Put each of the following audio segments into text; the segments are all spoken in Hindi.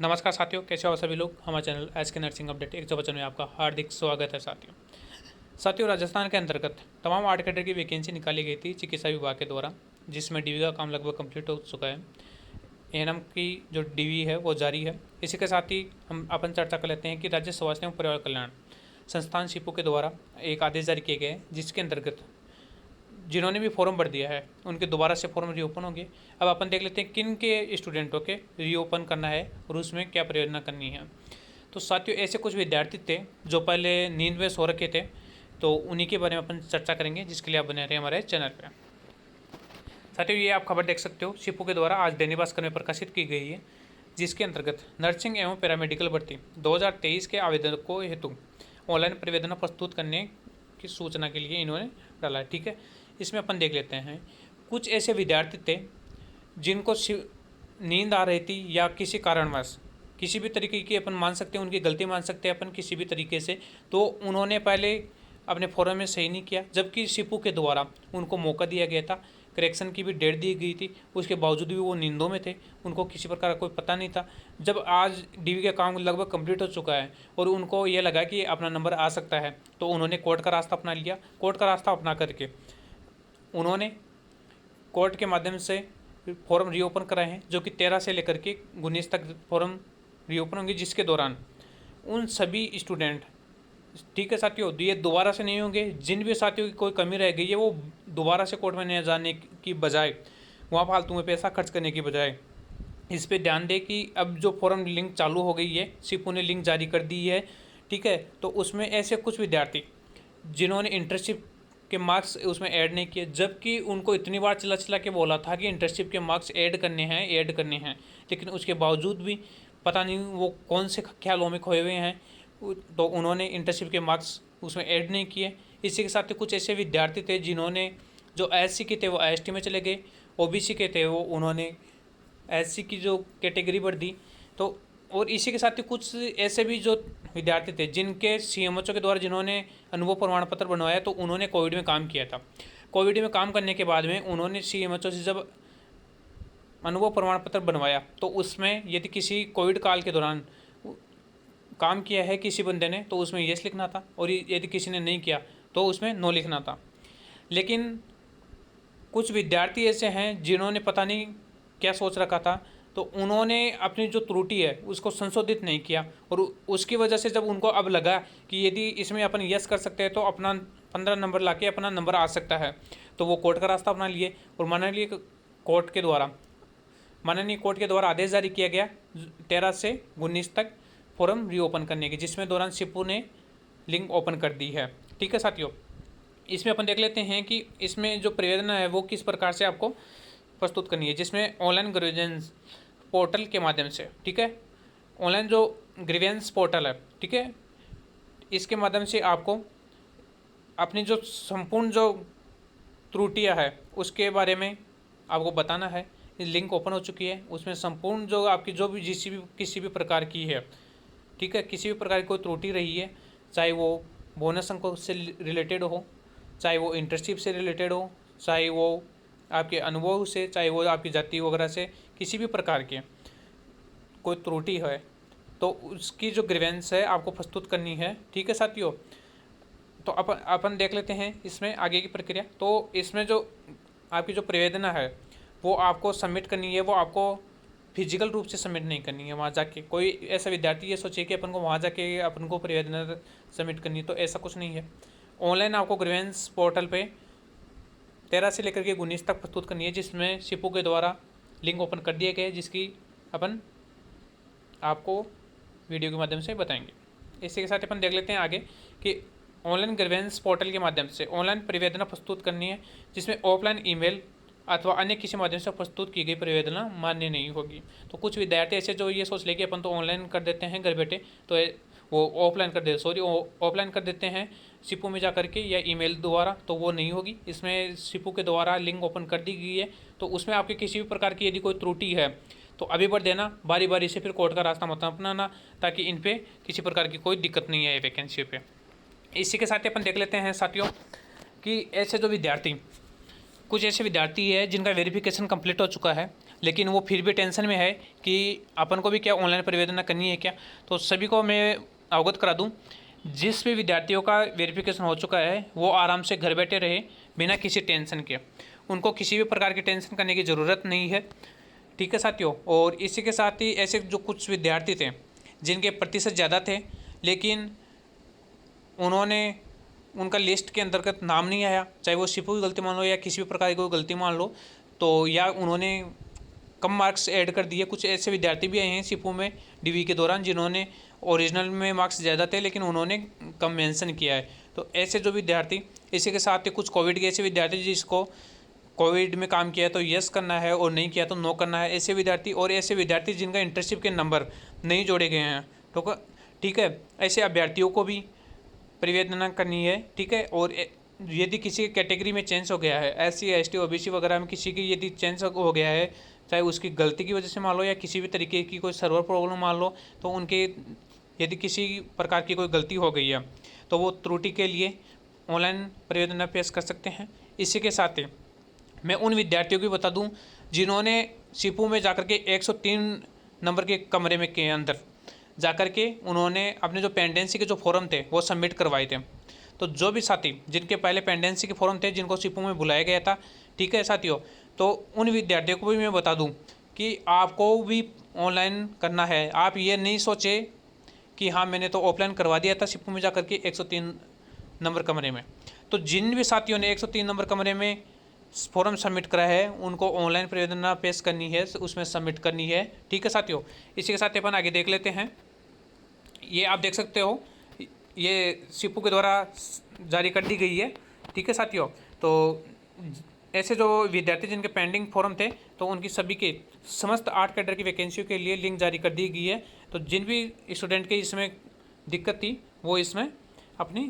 नमस्कार साथियों, कैसे हो सभी लोग। हमारे चैनल एस के नर्सिंग अपडेट 155 में आपका हार्दिक स्वागत है। साथियों राजस्थान के अंतर्गत तमाम 8 कैडर की वैकेंसी निकाली गई थी चिकित्सा विभाग के द्वारा, जिसमें डीवी का काम लगभग कंप्लीट हो चुका है। एएनएम की जो डीवी है वो जारी है। इसी के साथ ही हम अपन चर्चा कर लेते हैं कि राज्य स्वास्थ्य एवं परिवार कल्याण संस्थान शिपो के द्वारा एक आदेश जारी किए गए हैं, जिसके अंतर्गत जिन्होंने भी फॉर्म भर दिया है उनके दोबारा से फॉर्म रीओपन होंगे। अब अपन देख लेते हैं किन के स्टूडेंटों के रीओपन करना है और उसमें क्या परियोजना करनी है। तो साथियों ऐसे कुछ विद्यार्थी थे जो पहले नींद में सो रखे थे, तो उन्हीं के बारे में अपन चर्चा करेंगे, जिसके लिए आप बने रहे हमारे चैनल पर। साथियों ये आप खबर देख सकते हो, शिपो के द्वारा आज दैनिक भास्कर में प्रकाशित की गई है, जिसके अंतर्गत नर्सिंग एवं पैरामेडिकल भर्ती 2023 के आवेदकों हेतु ऑनलाइन प्रतिवेदन प्रस्तुत करने की सूचना के लिए इन्होंने डाला है। ठीक है, इसमें अपन देख लेते हैं कुछ ऐसे विद्यार्थी थे जिनको नींद आ रही थी या किसी कारणवश किसी भी तरीके की अपन मान सकते हैं उनकी गलती मान सकते हैं अपन किसी भी तरीके से, तो उन्होंने पहले अपने फॉर्म में सही नहीं किया, जबकि शिपू के द्वारा उनको मौका दिया गया था, करेक्शन की भी डेट दी गई थी, उसके बावजूद भी वो नींदों में थे, उनको किसी प्रकार का कोई पता नहीं था। जब आज डीवी का काम लगभग कंप्लीट हो चुका है और उनको ये लगा कि अपना नंबर आ सकता है, तो उन्होंने कोर्ट का रास्ता अपना लिया। कोर्ट का रास्ता अपना करके उन्होंने कोर्ट के माध्यम से फॉर्म रीओपन कराए हैं, जो कि 13 से लेकर के 19 तक फॉर्म रीओपन होंगे, जिसके दौरान उन सभी स्टूडेंट, ठीक है साथियों, ये दोबारा से नहीं होंगे। जिन भी साथियों की कोई कमी रह गई है वो दोबारा से कोर्ट में नहीं जाने की बजाय, वहाँ फालतू में पैसा खर्च करने की बजाय इस पर ध्यान दें कि अब जो फॉर्म लिंक चालू हो गई है, शिपू ने लिंक जारी कर दी है, ठीक है, तो उसमें ऐसे कुछ विद्यार्थी जिन्होंने इंटर्नशिप के मार्क्स उसमें ऐड नहीं किए, जबकि उनको इतनी बार चला चला के बोला था कि इंटर्नशिप के मार्क्स ऐड करने हैं, लेकिन उसके बावजूद भी पता नहीं वो कौन से ख्यालों में खोए हुए हैं, तो उन्होंने इंटर्नशिप के मार्क्स उसमें ऐड नहीं किए। इसी के साथ कुछ ऐसे विद्यार्थी थे जिन्होंने, जो एससी के थे वो एसटी में चले गए, ओबीसी के थे वो उन्होंने एससी की जो कैटेगरी बढ़ दी। तो और इसी के साथ ही कुछ ऐसे भी जो विद्यार्थी थे जिनके सीएमएचओ के द्वारा जिन्होंने अनुभव प्रमाण पत्र बनवाया, तो उन्होंने कोविड में काम किया था। कोविड में काम करने के बाद में उन्होंने सीएमएचओ से जब अनुभव प्रमाण पत्र बनवाया, तो उसमें यदि किसी कोविड काल के दौरान काम किया है किसी बंदे ने, तो उसमें यस लिखना था, और यदि किसी ने नहीं किया तो उसमें नो लिखना था। लेकिन कुछ विद्यार्थी ऐसे हैं जिन्होंने पता नहीं क्या सोच रखा था, तो उन्होंने अपनी जो त्रुटि है उसको संशोधित नहीं किया, और उसकी वजह से जब उनको अब लगा कि यदि इसमें अपन यस कर सकते हैं तो अपना 15 नंबर लाके अपना नंबर आ सकता है, तो वो कोर्ट का रास्ता अपना लिए और माननीय कोर्ट के द्वारा आदेश जारी किया गया 13 से 19 तक फॉर्म रीओपन करने की, जिसमें दौरान शिपू ने लिंक ओपन कर दी है। ठीक है साथियों, इसमें अपन देख लेते हैं कि इसमें जो प्रेरणा है वो किस प्रकार से आपको प्रस्तुत करनी है, जिसमें ऑनलाइन ग्रीवेंस पोर्टल के माध्यम से, ठीक है, ऑनलाइन जो ग्रीवेंस पोर्टल है, ठीक है, इसके माध्यम से आपको अपनी जो संपूर्ण जो त्रुटियां है उसके बारे में आपको बताना है। लिंक ओपन हो चुकी है, उसमें संपूर्ण जो आपकी जो भी किसी भी प्रकार की है, ठीक है, किसी भी प्रकार की कोई त्रुटि रही है, चाहे वो बोनस अंकों से रिलेटेड हो, चाहे वो इंटर्नशिप से रिलेटेड हो, चाहे वो आपके अनुभव से, चाहे वो आपकी जाति वगैरह से, किसी भी प्रकार की कोई त्रुटि है तो उसकी जो ग्रीवेंस है आपको प्रस्तुत करनी है। ठीक है साथियों, तो अपन देख लेते हैं इसमें आगे की प्रक्रिया। तो इसमें जो आपकी जो प्रतिवेदना है वो आपको सबमिट करनी है, वो आपको फिजिकल रूप से सबमिट नहीं करनी है वहाँ जाके। कोई ऐसा विद्यार्थी ये सोचे कि अपन को वहाँ जाके अपन को प्रतिवेदना सबमिट करनी है, तो ऐसा कुछ नहीं है। ऑनलाइन आपको ग्रीवेंस पोर्टल पे 13 से लेकर के 19 तक प्रस्तुत करनी है, जिसमें शिपू के द्वारा लिंक ओपन कर दिए गए, जिसकी अपन आपको वीडियो के माध्यम से बताएंगे। इसी के साथ अपन देख लेते हैं आगे कि ऑनलाइन ग्रीवेंस पोर्टल के माध्यम से ऑनलाइन प्रतिवेदना प्रस्तुत करनी है, जिसमें ऑफलाइन ईमेल अथवा अन्य किसी माध्यम से प्रस्तुत की गई प्रतिवेदना मान्य नहीं होगी। तो कुछ विद्यार्थी ऐसे जो ये सोच ले कि अपन तो ऑनलाइन कर देते हैं घर बैठे, तो वो ऑफलाइन कर देते हैं शिपू में जा करके या ईमेल द्वारा, तो वो नहीं होगी। इसमें शिपू के द्वारा लिंक ओपन कर दी गई है, तो उसमें आपके किसी भी प्रकार की यदि कोई त्रुटि है तो अभी बढ़ देना, बारी बारी से फिर कोर्ट का रास्ता मत अपनाना, ताकि इन पे किसी प्रकार की कोई दिक्कत नहीं आए वैकेंसी पे। इसी के साथ ही अपन देख लेते हैं साथियों कि ऐसे जो विद्यार्थी, कुछ ऐसे विद्यार्थी है जिनका वेरिफिकेशन कंप्लीट हो चुका है, लेकिन वो फिर भी टेंशन में है कि अपन को भी क्या ऑनलाइन परिवेदना करनी है क्या। तो सभी को मैं अवगत करा दूं, जिस भी विद्यार्थियों का वेरिफिकेशन हो चुका है वो आराम से घर बैठे रहे बिना किसी टेंशन के। उनको किसी भी प्रकार की टेंशन करने की ज़रूरत नहीं है, ठीक है साथियों। और इसी के साथ ही ऐसे जो कुछ विद्यार्थी थे जिनके प्रतिशत ज़्यादा थे, लेकिन उन्होंने उनका लिस्ट के अंतर्गत नाम नहीं आया, चाहे वो शिपू की गलती मान लो या किसी भी प्रकार की कोई गलती मान लो, तो या उन्होंने कम मार्क्स ऐड कर दिए। कुछ ऐसे विद्यार्थी भी आए हैं शिपू में डीवी के दौरान जिन्होंने ओरिजिनल में मार्क्स ज़्यादा थे लेकिन उन्होंने कम मेंशन किया है। तो ऐसे जो विद्यार्थी, इसी के साथ ही कुछ कोविड के ऐसे विद्यार्थी जिसको कोविड में काम किया तो यस करना है और नहीं किया तो नो करना है, ऐसे विद्यार्थी, और ऐसे विद्यार्थी जिनका इंटर्नशिप के नंबर नहीं जोड़े गए हैं, तो ठीक है, ऐसे अभ्यर्थियों को भी परिवेदना करनी है, ठीक है। और यदि किसी कैटेगरी में चेंज हो गया है, SC ST OBC वगैरह में किसी की यदि चेंज हो गया है, चाहे उसकी गलती की वजह से मान लो या किसी भी तरीके की कोई सर्वर प्रॉब्लम मान लो, तो उनके यदि किसी प्रकार की कोई गलती हो गई है तो वो त्रुटि के लिए ऑनलाइन परिवेदना पेश कर सकते हैं। इसी के साथ ही मैं उन विद्यार्थियों को बता दूं जिन्होंने शिपू में जाकर के 103 नंबर के कमरे में के अंदर जाकर के उन्होंने अपने जो पेंडेंसी के जो फॉर्म थे वो सबमिट करवाए थे। तो जो भी साथी जिनके पहले पेंडेंसी के फॉर्म थे जिनको शिपू में बुलाया गया था, ठीक है साथियों, तो उन विद्यार्थियों को भी मैं बता दूं कि आपको भी ऑनलाइन करना है। आप ये नहीं सोचे कि हाँ मैंने तो ऑफलाइन करवा दिया था शिपू में जाकर के 103 नंबर कमरे में। तो जिन भी साथियों ने 103 नंबर कमरे में फॉर्म सबमिट करा है उनको ऑनलाइन परिवेदना पेश करनी है, उसमें सबमिट करनी है, ठीक है साथियों। इसी के साथ अपन आगे देख लेते हैं। ये आप देख सकते हो, ये शिपू के द्वारा जारी कर दी गई है, ठीक है साथियों। तो ऐसे जो विद्यार्थी जिनके पेंडिंग फॉर्म थे तो उनकी सभी के समस्त 8 कैडर की वैकेंसियों के लिए लिंक जारी कर दी गई है। तो जिन भी स्टूडेंट के इसमें दिक्कत थी वो इसमें अपनी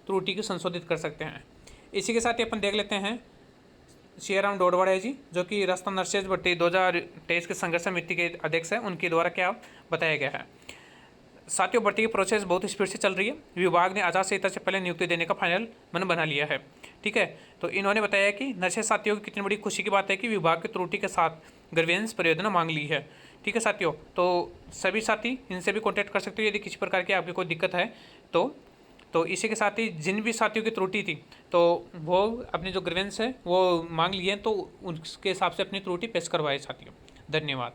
त्रुटि को संशोधित कर सकते हैं। इसी के साथ ही अपन देख लेते हैं सियाराम डोडवाड़े जी, जो कि रास्ता नरसेज भट्टी 2023 के संघर्ष समिति के अध्यक्ष हैं, उनके द्वारा क्या बताया गया है। साथियों, भर्ती की प्रोसेस बहुत स्पीड से चल रही है। विभाग ने आचार संहिता से पहले नियुक्ति देने का फाइनल मन बना लिया है, ठीक है। तो इन्होंने बताया कि नर्सेज साथियों की कितनी बड़ी खुशी की बात है कि विभाग की त्रुटि के साथ ग्रीवेंस परियोजना मांग ली है, ठीक है साथियों। तो सभी साथी इनसे भी कॉन्टैक्ट कर सकते हो यदि किसी प्रकार की आपकी कोई दिक्कत है तो इसी के साथ ही जिन भी साथियों की त्रुटि थी तो वो अपनी जो ग्रीवेंस है वो मांग लिए, तो उसके हिसाब से अपनी त्रुटि पेश करवाए साथियों। धन्यवाद।